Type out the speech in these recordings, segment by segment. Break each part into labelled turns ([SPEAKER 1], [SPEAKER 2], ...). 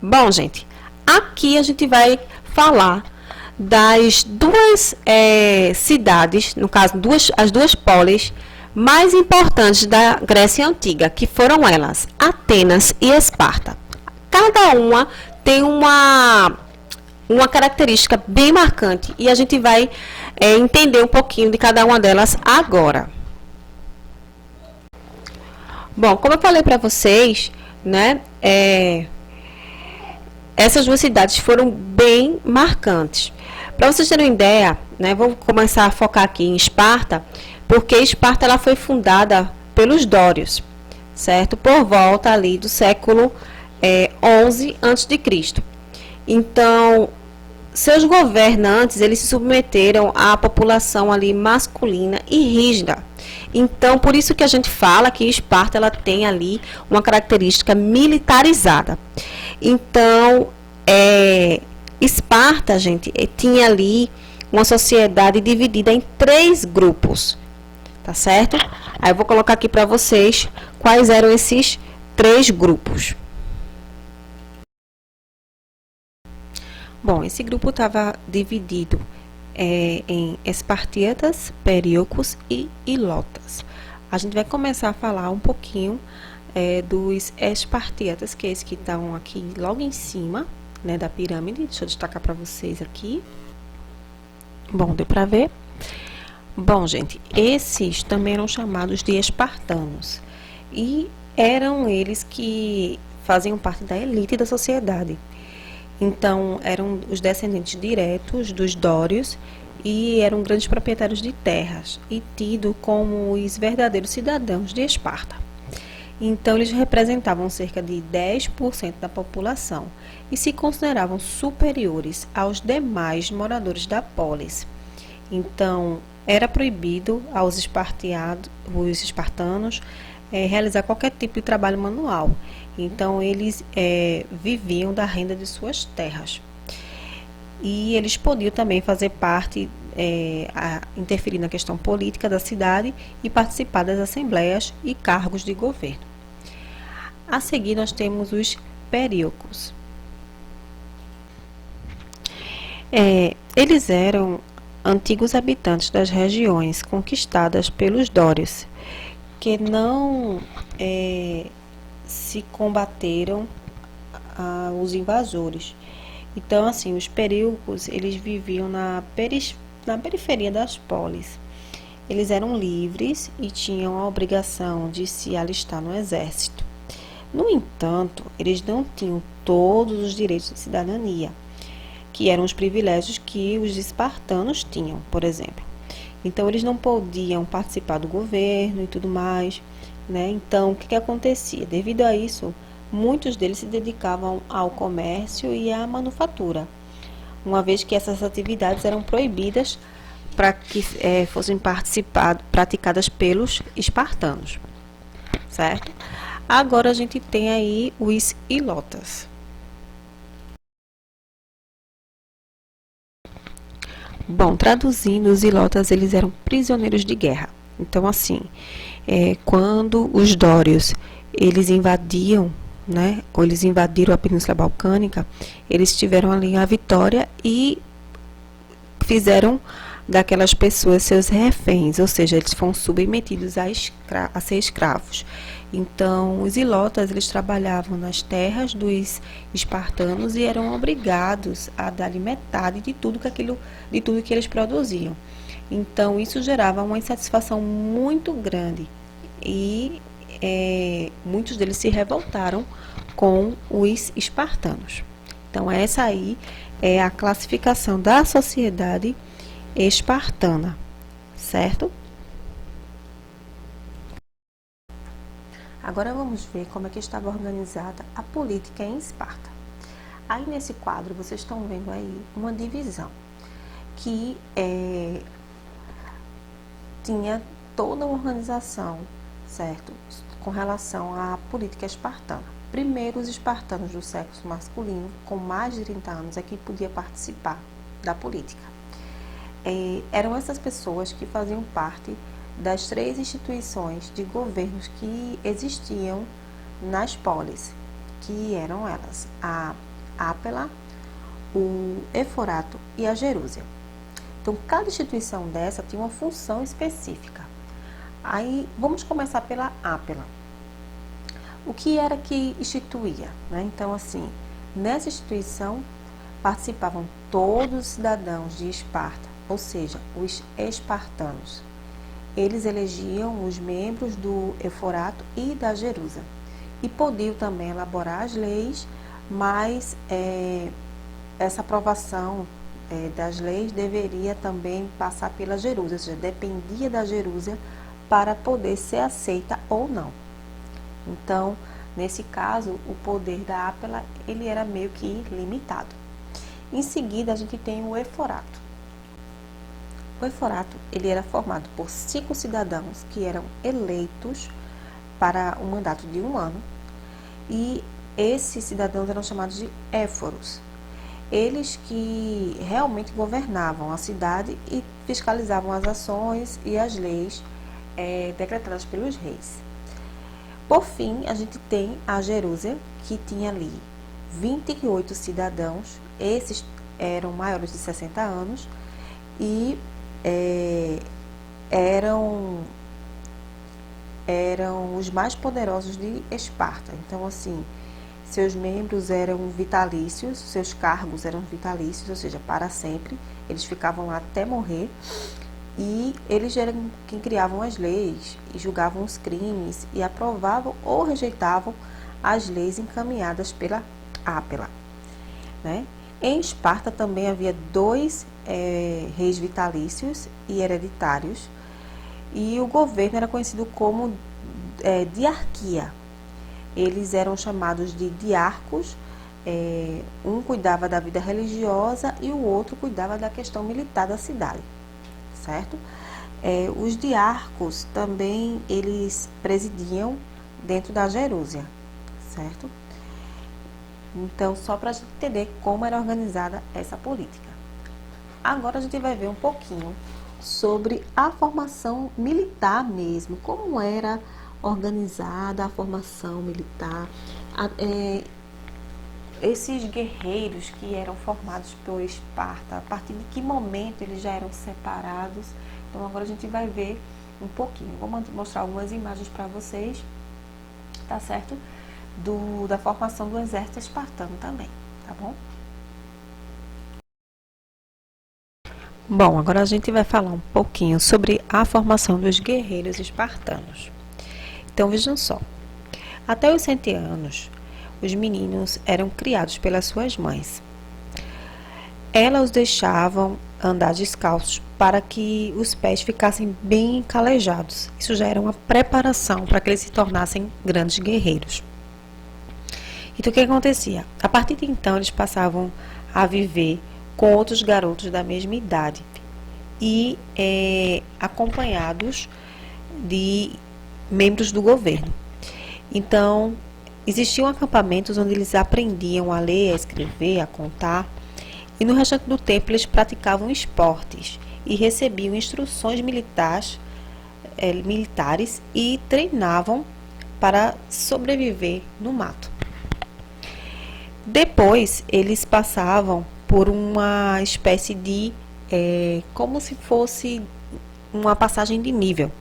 [SPEAKER 1] Bom, gente, aqui a gente vai falar das duas cidades, no caso, as duas polis mais importantes da Grécia Antiga, que foram elas, Atenas e Esparta. Cada uma tem uma característica bem marcante e a gente vai entender um pouquinho de cada uma delas agora. Bom, como eu falei para vocês, né, essas duas cidades foram bem marcantes. Para vocês terem uma ideia, né, vou começar a focar aqui em Esparta, porque Esparta ela foi fundada pelos dórios, certo? Por volta ali do século 11 a.C. Então, seus governantes, eles se submeteram à população ali masculina e rígida. Então, por isso que a gente fala que Esparta ela tem ali uma característica militarizada. Então, Esparta, gente, tinha ali uma sociedade dividida em 3 grupos, tá certo? Aí eu vou colocar aqui para vocês quais eram esses 3 grupos. Bom, esse grupo estava dividido em espartíatas, períocos e ilotas. A gente vai começar a falar um pouquinho dos espartíatas, que é esses que estão aqui logo em cima, né, da pirâmide. Deixa eu destacar para vocês aqui. Bom, deu para ver? Bom, gente, esses também eram chamados de espartanos. E eram eles que faziam parte da elite da sociedade. Então, eram os descendentes diretos dos dórios e eram grandes proprietários de terras e tidos como os verdadeiros cidadãos de Esparta. Então, eles representavam cerca de 10% da população e se consideravam superiores aos demais moradores da polis. Então, era proibido aos espartanos realizar qualquer tipo de trabalho manual. Então, eles viviam da renda de suas terras. E eles podiam também fazer parte, interferir na questão política da cidade e participar das assembleias e cargos de governo. A seguir, nós temos os períocos. Eles eram antigos habitantes das regiões conquistadas pelos dórios, que não se combateram os invasores. Então, assim, os períocos, eles viviam na periferia das polis. Eles eram livres e tinham a obrigação de se alistar no exército. No entanto, eles não tinham todos os direitos de cidadania, que eram os privilégios que os espartanos tinham, por exemplo. Então, eles não podiam participar do governo e tudo mais, né? Então, o que acontecia? Devido a isso, muitos deles se dedicavam ao comércio e à manufatura, uma vez que essas atividades eram proibidas para que fossem praticadas pelos espartanos, certo? Agora a gente tem aí os ilotas. Bom, traduzindo, os ilotas eles eram prisioneiros de guerra. Então, assim, quando os dórios eles invadiam, né, ou eles invadiram a Península Balcânica, eles tiveram ali a vitória e fizeram daquelas pessoas seus reféns, ou seja, eles foram submetidos a ser escravos. Então, os ilotas eles trabalhavam nas terras dos espartanos e eram obrigados a dar metade de tudo que eles produziam. Então, isso gerava uma insatisfação muito grande e muitos deles se revoltaram com os espartanos. Então, essa aí é a classificação da sociedade espartana, certo? Agora vamos ver como é que estava organizada a política em Esparta. Aí nesse quadro vocês estão vendo aí uma divisão que tinha toda uma organização, certo? Com relação à política espartana. Primeiro, os espartanos do sexo masculino, com mais de 30 anos, é que podia participar da política. Eram essas pessoas que faziam parte das 3 instituições de governos que existiam nas polis, que eram elas, a Ápela, o Eforato e a Jerúsia. Então, cada instituição dessa tinha uma função específica. Aí, vamos começar pela Ápela. O que era que instituía, né? Então, assim, nessa instituição participavam todos os cidadãos de Esparta, ou seja, os espartanos. Eles elegiam os membros do Eforato e da Jerusa e podiam também elaborar as leis, mas essa aprovação das leis deveria também passar pela Jerusa, ou seja, dependia da Jerusa para poder ser aceita ou não. Então, nesse caso, o poder da Ápela ele era meio que limitado. Em seguida, a gente tem o Eforato. O Eforato ele era formado por 5 cidadãos que eram eleitos para um mandato de 1 ano, e esses cidadãos eram chamados de éforos. Eles que realmente governavam a cidade e fiscalizavam as ações e as leis decretadas pelos reis. Por fim, a gente tem a Jerúsia, que tinha ali 28 cidadãos, esses eram maiores de 60 anos e eram os mais poderosos de Esparta. Então, assim, seus membros eram vitalícios, seus cargos eram vitalícios, ou seja, para sempre, eles ficavam lá até morrer. E eles eram quem criavam as leis e julgavam os crimes e aprovavam ou rejeitavam as leis encaminhadas pela Ápela, né? Em Esparta também havia 2 reis vitalícios e hereditários, e o governo era conhecido como diarquia. Eles eram chamados de diarcos, um cuidava da vida religiosa e o outro cuidava da questão militar da cidade. Certo? Os diarcos também eles presidiam dentro da Jerúsia, certo? Então, só para a gente entender como era organizada essa política. Agora a gente vai ver um pouquinho sobre a formação militar mesmo, como era organizada a formação militar, esses guerreiros que eram formados por Esparta, a partir de que momento eles já eram separados. Então agora a gente vai ver um pouquinho. Vou mostrar algumas imagens para vocês, tá certo? Da formação do exército espartano também, tá bom? Bom, agora a gente vai falar um pouquinho sobre a formação dos guerreiros espartanos. Então vejam só, até os 100 anos, os meninos eram criados pelas suas mães. Elas os deixavam andar descalços para que os pés ficassem bem calejados. Isso já era uma preparação para que eles se tornassem grandes guerreiros. Então, o que acontecia? A partir de então, eles passavam a viver com outros garotos da mesma idade e acompanhados de membros do governo. Então, existiam acampamentos onde eles aprendiam a ler, a escrever, a contar, e no restante do tempo eles praticavam esportes e recebiam instruções militares e treinavam para sobreviver no mato. Depois eles passavam por uma espécie de, como se fosse uma passagem de nível,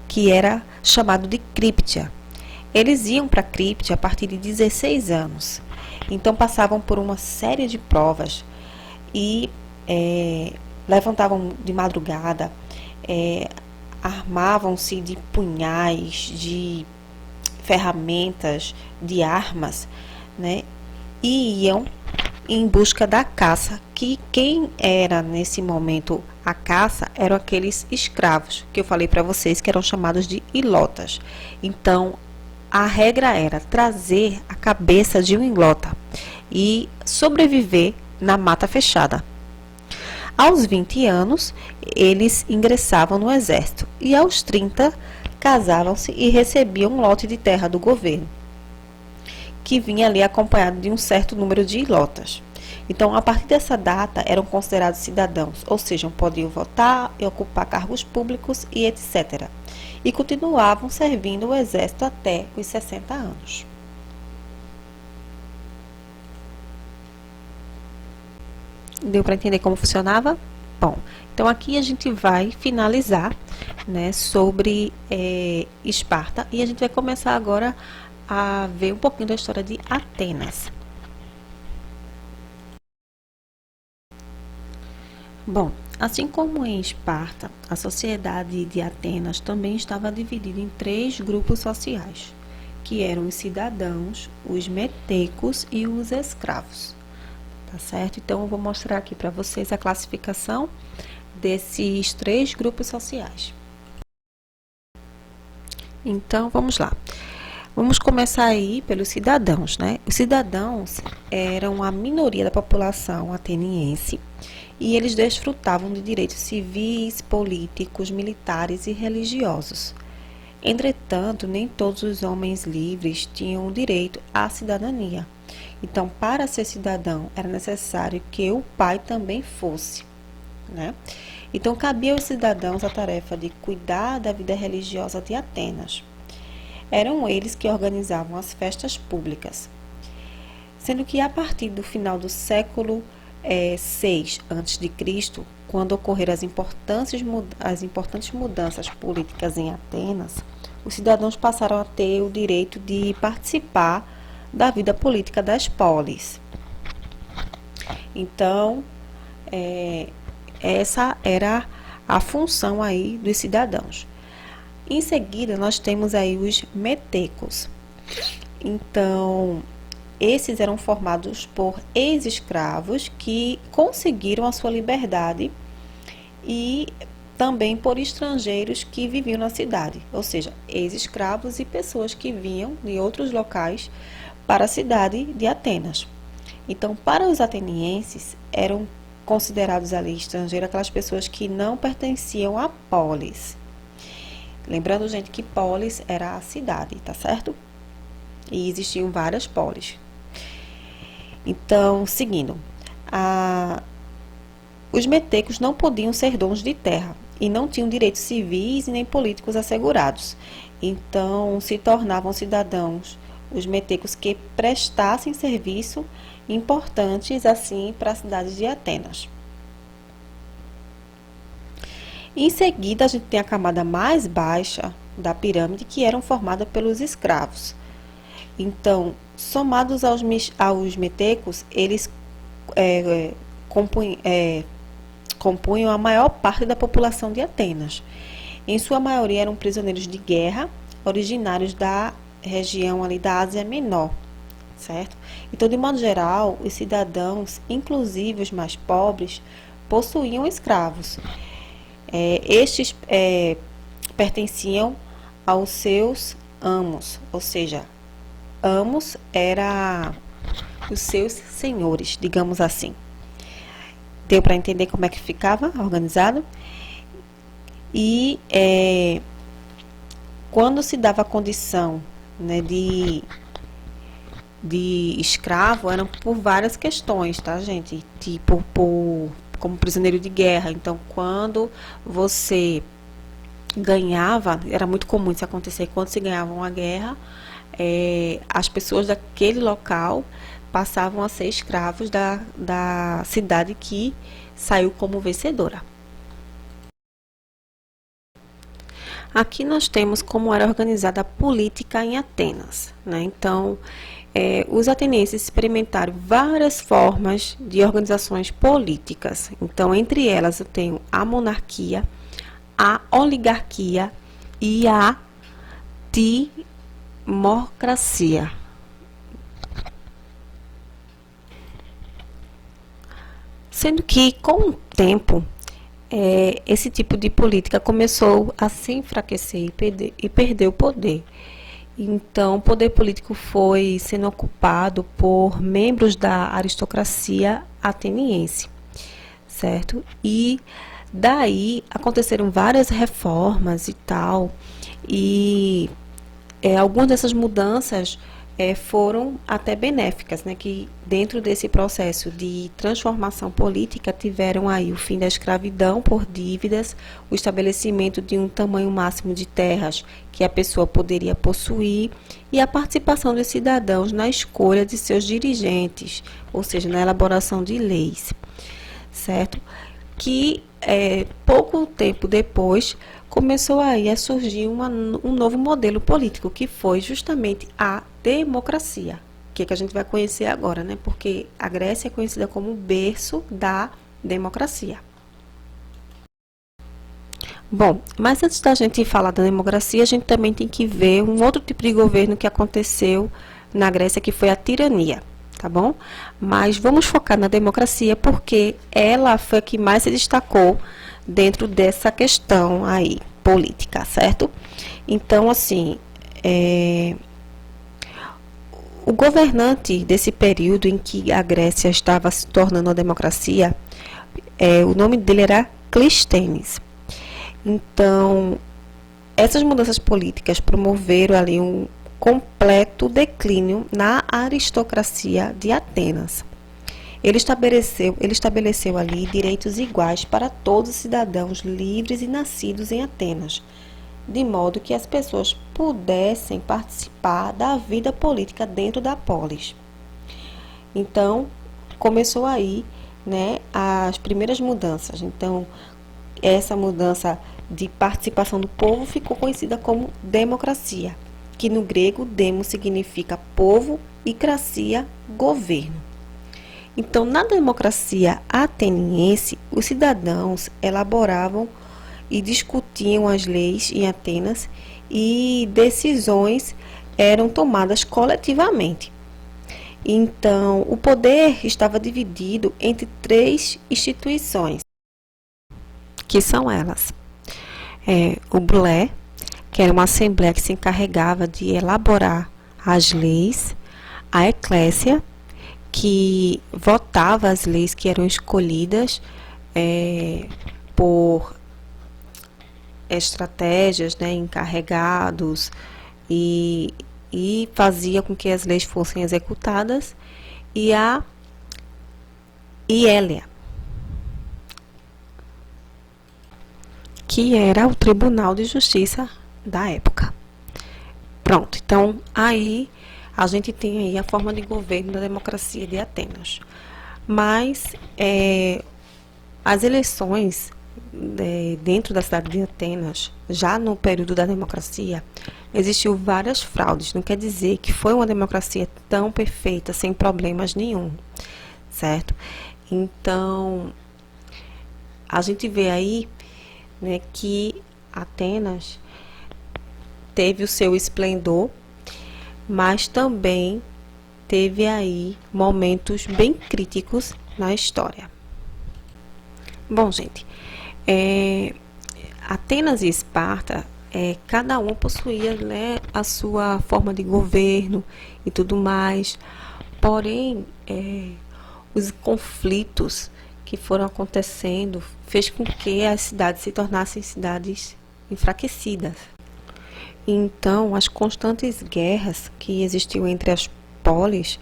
[SPEAKER 1] que era chamado de críptia. Eles iam para a críptia a partir de 16 anos. Então passavam por uma série de provas e levantavam de madrugada, armavam-se de punhais, de ferramentas, de armas, né? E iam em busca da caça, que quem era nesse momento a caça eram aqueles escravos que eu falei para vocês, que eram chamados de ilotas. Então, a regra era trazer a cabeça de um ilota e sobreviver na mata fechada. Aos 20 anos, eles ingressavam no exército e aos 30 casavam-se e recebiam um lote de terra do governo, que vinha ali acompanhado de um certo número de ilotas. Então, a partir dessa data, eram considerados cidadãos, ou seja, podiam votar e ocupar cargos públicos e etc. E continuavam servindo o exército até os 60 anos. Deu para entender como funcionava? Bom, então aqui a gente vai finalizar, né, sobre Esparta, e a gente vai começar agora a ver um pouquinho da história de Atenas. Bom, assim como em Esparta, a sociedade de Atenas também estava dividida em três grupos sociais, que eram os cidadãos, os metecos e os escravos. Tá certo? Então, eu vou mostrar aqui para vocês a classificação desses três grupos sociais. Então, vamos lá. Vamos começar aí pelos cidadãos, né? Os cidadãos eram a minoria da população ateniense e eles desfrutavam de direitos civis, políticos, militares e religiosos. Entretanto, nem todos os homens livres tinham o direito à cidadania. Então, para ser cidadão, era necessário que o pai também fosse, né? Então, cabia aos cidadãos a tarefa de cuidar da vida religiosa de Atenas. Eram eles que organizavam as festas públicas, sendo que a partir do final do século 6 a.C., quando ocorreram as importantes mudanças políticas em Atenas, os cidadãos passaram a ter o direito de participar da vida política das polis. Então, essa era a função aí dos cidadãos. Em seguida, nós temos aí os metecos. Então, esses eram formados por ex-escravos que conseguiram a sua liberdade e também por estrangeiros que viviam na cidade, ou seja, ex-escravos e pessoas que vinham de outros locais para a cidade de Atenas. Então, para os atenienses, eram considerados ali estrangeiros aquelas pessoas que não pertenciam à polis. Lembrando, gente, que polis era a cidade, tá certo? E existiam várias polis. Então, seguindo, os metecos não podiam ser donos de terra e não tinham direitos civis e nem políticos assegurados. Então, se tornavam cidadãos os metecos que prestassem serviço importantes assim para a cidade de Atenas. Em seguida, a gente tem a camada mais baixa da pirâmide, que eram formadas pelos escravos. Então, somados aos metecos, eles compunham a maior parte da população de Atenas. Em sua maioria eram prisioneiros de guerra, originários da região ali da Ásia Menor, certo? Então, de modo geral, os cidadãos, inclusive os mais pobres, possuíam escravos. Estes pertenciam aos seus amos, ou seja, amos eram os seus senhores, digamos assim. Deu para entender como é que ficava organizado? E quando se dava a condição, né, de escravo, eram por várias questões, tá, gente? Tipo, como prisioneiro de guerra. Então, quando você ganhava, era muito comum isso acontecer, quando se ganhava uma guerra, as pessoas daquele local passavam a ser escravos da cidade que saiu como vencedora. Aqui nós temos como era organizada a política em Atenas, né? Então, os atenienses experimentaram várias formas de organizações políticas. Então, entre elas eu tenho a monarquia, a oligarquia e a democracia. Sendo que, com o tempo, esse tipo de política começou a se enfraquecer e perder o poder. Então, o poder político foi sendo ocupado por membros da aristocracia ateniense, certo? E daí aconteceram várias reformas e tal, e algumas dessas mudanças foram até benéficas, né? Que dentro desse processo de transformação política tiveram aí o fim da escravidão por dívidas, o estabelecimento de um tamanho máximo de terras que a pessoa poderia possuir e a participação dos cidadãos na escolha de seus dirigentes, ou seja, na elaboração de leis. certo? Que pouco tempo depois começou aí a surgir um novo modelo político, que foi justamente a democracia, que a gente vai conhecer agora, né? Porque a Grécia é conhecida como o berço da democracia. Bom, mas antes da gente falar da democracia, a gente também tem que ver um outro tipo de governo que aconteceu na Grécia, que foi a tirania, tá bom? Mas vamos focar na democracia, porque ela foi a que mais se destacou dentro dessa questão aí, política, certo? Então, assim, o governante desse período em que a Grécia estava se tornando uma democracia, o nome dele era Clístenes. Então, essas mudanças políticas promoveram ali um completo declínio na aristocracia de Atenas. Ele estabeleceu ali direitos iguais para todos os cidadãos livres e nascidos em Atenas, de modo que as pessoas pudessem participar da vida política dentro da polis. Então, começou aí, né, as primeiras mudanças. Então, essa mudança de participação do povo ficou conhecida como democracia, que no grego demos significa povo e cracia, governo. Então, na democracia ateniense, os cidadãos elaboravam e discutiam as leis em Atenas e decisões eram tomadas coletivamente. Então, o poder estava dividido entre 3 instituições, que são elas: o Bulé, que era uma assembleia que se encarregava de elaborar as leis; a Eclésia, que votava as leis que eram escolhidas por estratégias, né, encarregados, e fazia com que as leis fossem executadas; e a Hielia, que era o Tribunal de Justiça da época. Pronto, então aí a gente tem aí a forma de governo da democracia de Atenas. Mas as eleições dentro da cidade de Atenas, já no período da democracia, existiu várias fraudes. Não quer dizer que foi uma democracia tão perfeita, sem problemas nenhum, certo? Então, a gente vê aí, né, que Atenas teve o seu esplendor, mas também teve aí momentos bem críticos na história. Bom, gente, Atenas e Esparta, cada um possuía, né, a sua forma de governo e tudo mais, porém, os conflitos que foram acontecendo fez com que as cidades se tornassem cidades enfraquecidas. Então, as constantes guerras que existiam entre as polis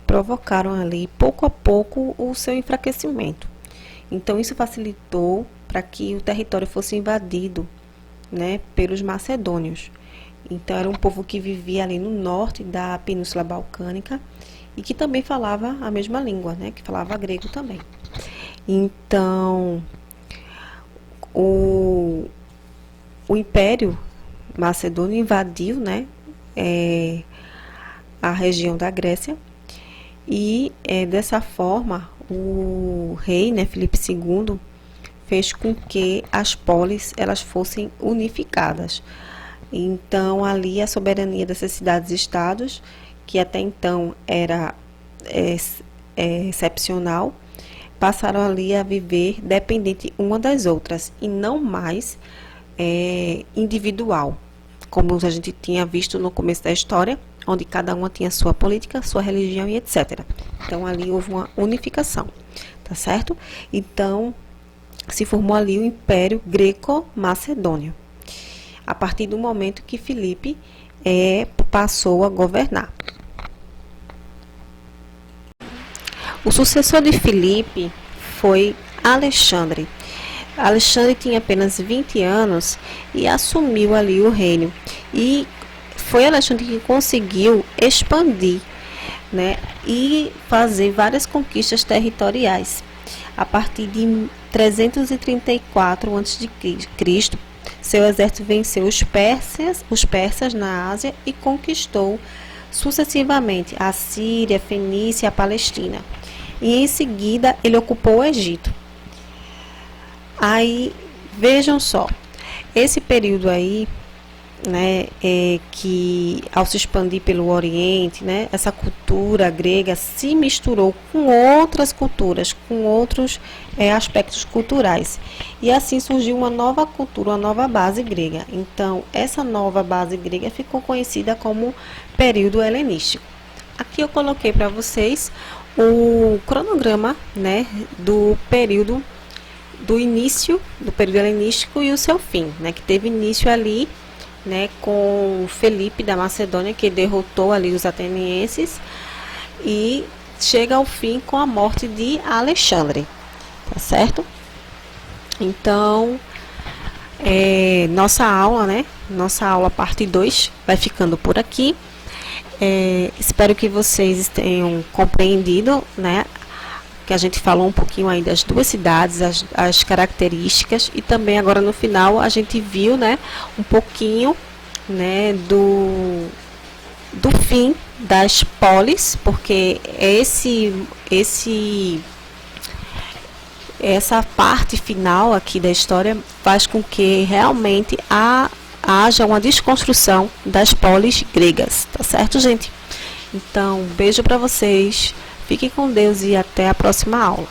[SPEAKER 1] provocaram ali, pouco a pouco, o seu enfraquecimento. Então, isso facilitou para que o território fosse invadido, né, pelos macedônios. Então, era um povo que vivia ali no norte da Península Balcânica e que também falava a mesma língua, né, que falava grego também. Então, o Império Macedônio invadiu, né, a região da Grécia e dessa forma o rei, né, Filipe II, fez com que as polis elas fossem unificadas. Então ali a soberania dessas cidades-estados, que até então era excepcional, passaram ali a viver dependente uma das outras e não mais individual, como a gente tinha visto no começo da história, onde cada uma tinha sua política, sua religião e etc. Então ali houve uma unificação, tá certo? Então se formou ali o Império Greco-Macedônio, a partir do momento que Filipe passou a governar. O sucessor de Filipe foi Alexandre. Alexandre tinha apenas 20 anos e assumiu ali o reino. E foi Alexandre que conseguiu expandir, né, e fazer várias conquistas territoriais. a partir de 334 a.C., seu exército venceu os persas na Ásia e conquistou sucessivamente a Síria, a Fenícia e a Palestina. E em seguida ele ocupou o Egito. Aí, vejam só, esse período aí, né, que ao se expandir pelo Oriente, né, essa cultura grega se misturou com outras culturas, com outros aspectos culturais, e assim surgiu uma nova cultura, uma nova base grega. Então, essa nova base grega ficou conhecida como período helenístico. Aqui eu coloquei para vocês o cronograma, né, do período, do início do período helenístico e o seu fim, né, que teve início ali, né, com Felipe da Macedônia, que derrotou ali os atenienses, e chega ao fim com a morte de Alexandre, tá certo? Então, nossa aula parte 2 vai ficando por aqui. Espero que vocês tenham compreendido, né, que a gente falou um pouquinho aí das duas cidades, as características, e também agora no final a gente viu, né, um pouquinho, né, do fim das polis, porque essa parte final aqui da história faz com que realmente haja uma desconstrução das polis gregas, tá certo, gente? Então, beijo para vocês. Fiquem com Deus e até a próxima aula.